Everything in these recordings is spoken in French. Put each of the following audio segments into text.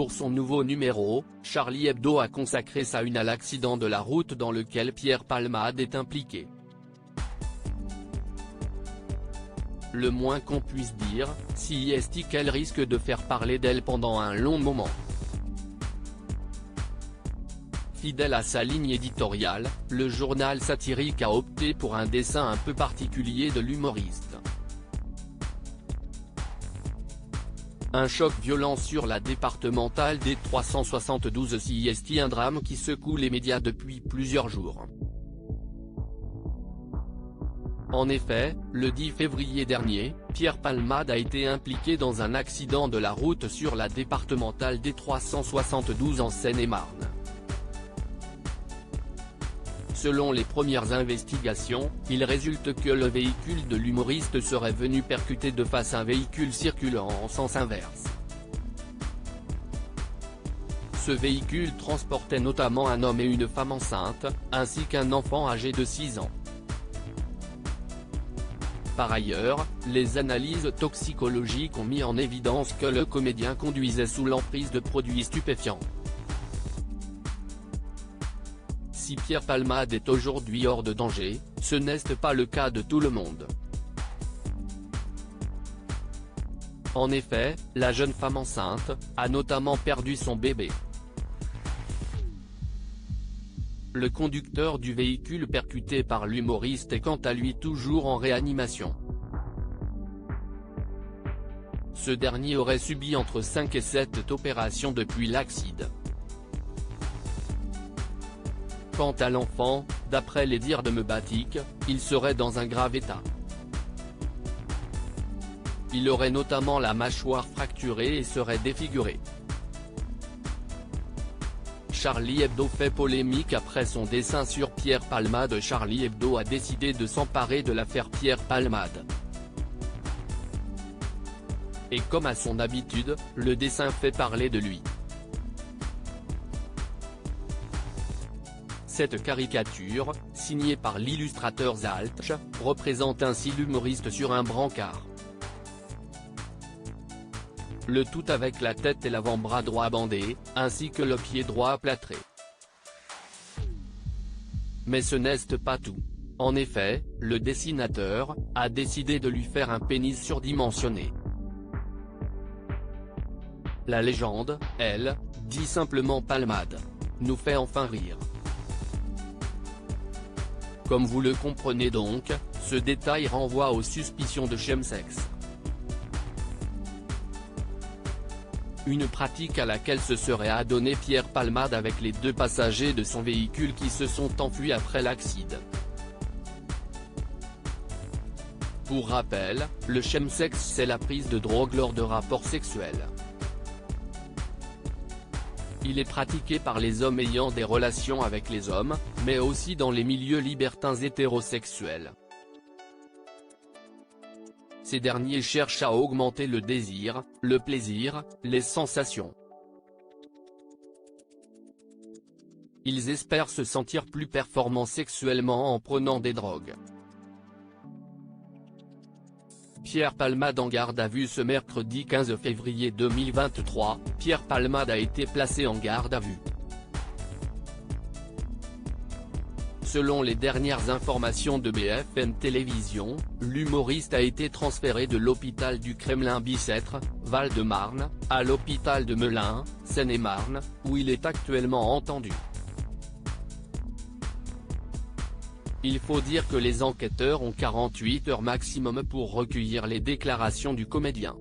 Pour son nouveau numéro, Charlie Hebdo a consacré sa une à l'accident de la route dans lequel Pierre Palmade est impliqué. Le moins qu'on puisse dire, c'est qu'elle risque de faire parler d'elle pendant un long moment. Fidèle à sa ligne éditoriale, le journal satirique a opté pour un dessin un peu particulier de l'humoriste. Un choc violent sur la départementale des 372 CIST, un drame qui secoue les médias depuis plusieurs jours. En effet, le 10 février dernier, Pierre Palmade a été impliqué dans un accident de la route sur la départementale des 372 en Seine-et-Marne. Selon les premières investigations, il résulte que le véhicule de l'humoriste serait venu percuter de face un véhicule circulant en sens inverse. Ce véhicule transportait notamment un homme et une femme enceinte, ainsi qu'un enfant âgé de 6 ans. Par ailleurs, les analyses toxicologiques ont mis en évidence que le comédien conduisait sous l'emprise de produits stupéfiants. Si Pierre Palmade est aujourd'hui hors de danger, ce n'est pas le cas de tout le monde. En effet, la jeune femme enceinte a notamment perdu son bébé. Le conducteur du véhicule percuté par l'humoriste est quant à lui toujours en réanimation. Ce dernier aurait subi entre 5 et 7 opérations depuis l'accident. Quant à l'enfant, d'après les dires de Mebatik, il serait dans un grave état. Il aurait notamment la mâchoire fracturée et serait défiguré. Charlie Hebdo fait polémique après son dessin sur Pierre Palmade. Charlie Hebdo a décidé de s'emparer de l'affaire Pierre Palmade. Et comme à son habitude, le dessin fait parler de lui. Cette caricature, signée par l'illustrateur Zaltch, représente ainsi l'humoriste sur un brancard. Le tout avec la tête et l'avant-bras droit bandés, ainsi que le pied droit aplâtré. Mais ce n'est pas tout. En effet, le dessinateur a décidé de lui faire un pénis surdimensionné. La légende, elle, dit simplement Palmade, nous fait enfin rire. Comme vous le comprenez donc, ce détail renvoie aux suspicions de chemsex. Une pratique à laquelle se serait adonné Pierre Palmade avec les 2 passagers de son véhicule qui se sont enfuis après l'accident. Pour rappel, le chemsex c'est la prise de drogue lors de rapports sexuels. Il est pratiqué par les hommes ayant des relations avec les hommes, mais aussi dans les milieux libertins hétérosexuels. Ces derniers cherchent à augmenter le désir, le plaisir, les sensations. Ils espèrent se sentir plus performants sexuellement en prenant des drogues. Pierre Palmade en garde à vue. Ce mercredi 15 février 2023, Pierre Palmade a été placé en garde à vue. Selon les dernières informations de BFM Télévision, l'humoriste a été transféré de l'hôpital du Kremlin-Bicêtre, Val-de-Marne, à l'hôpital de Melun, Seine-et-Marne, où il est actuellement entendu. Il faut dire que les enquêteurs ont 48 heures maximum pour recueillir les déclarations du comédien.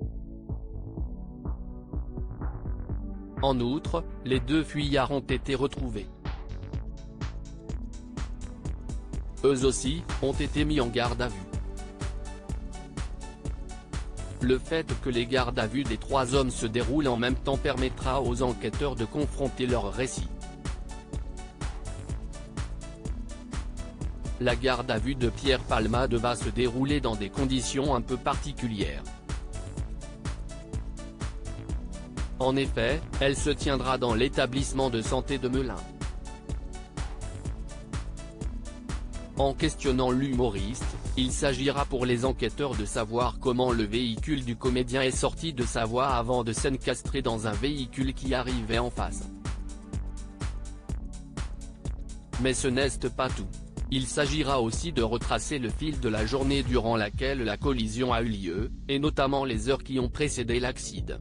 En outre, les 2 fuyards ont été retrouvés. Eux aussi, ont été mis en garde à vue. Le fait que les gardes à vue des 3 hommes se déroulent en même temps permettra aux enquêteurs de confronter leurs récits. La garde à vue de Pierre Palmade va se dérouler dans des conditions un peu particulières. En effet, elle se tiendra dans l'établissement de santé de Melun. En questionnant l'humoriste, il s'agira pour les enquêteurs de savoir comment le véhicule du comédien est sorti de sa voie avant de s'encastrer dans un véhicule qui arrivait en face. Mais ce n'est pas tout. Il s'agira aussi de retracer le fil de la journée durant laquelle la collision a eu lieu, et notamment les heures qui ont précédé l'accident.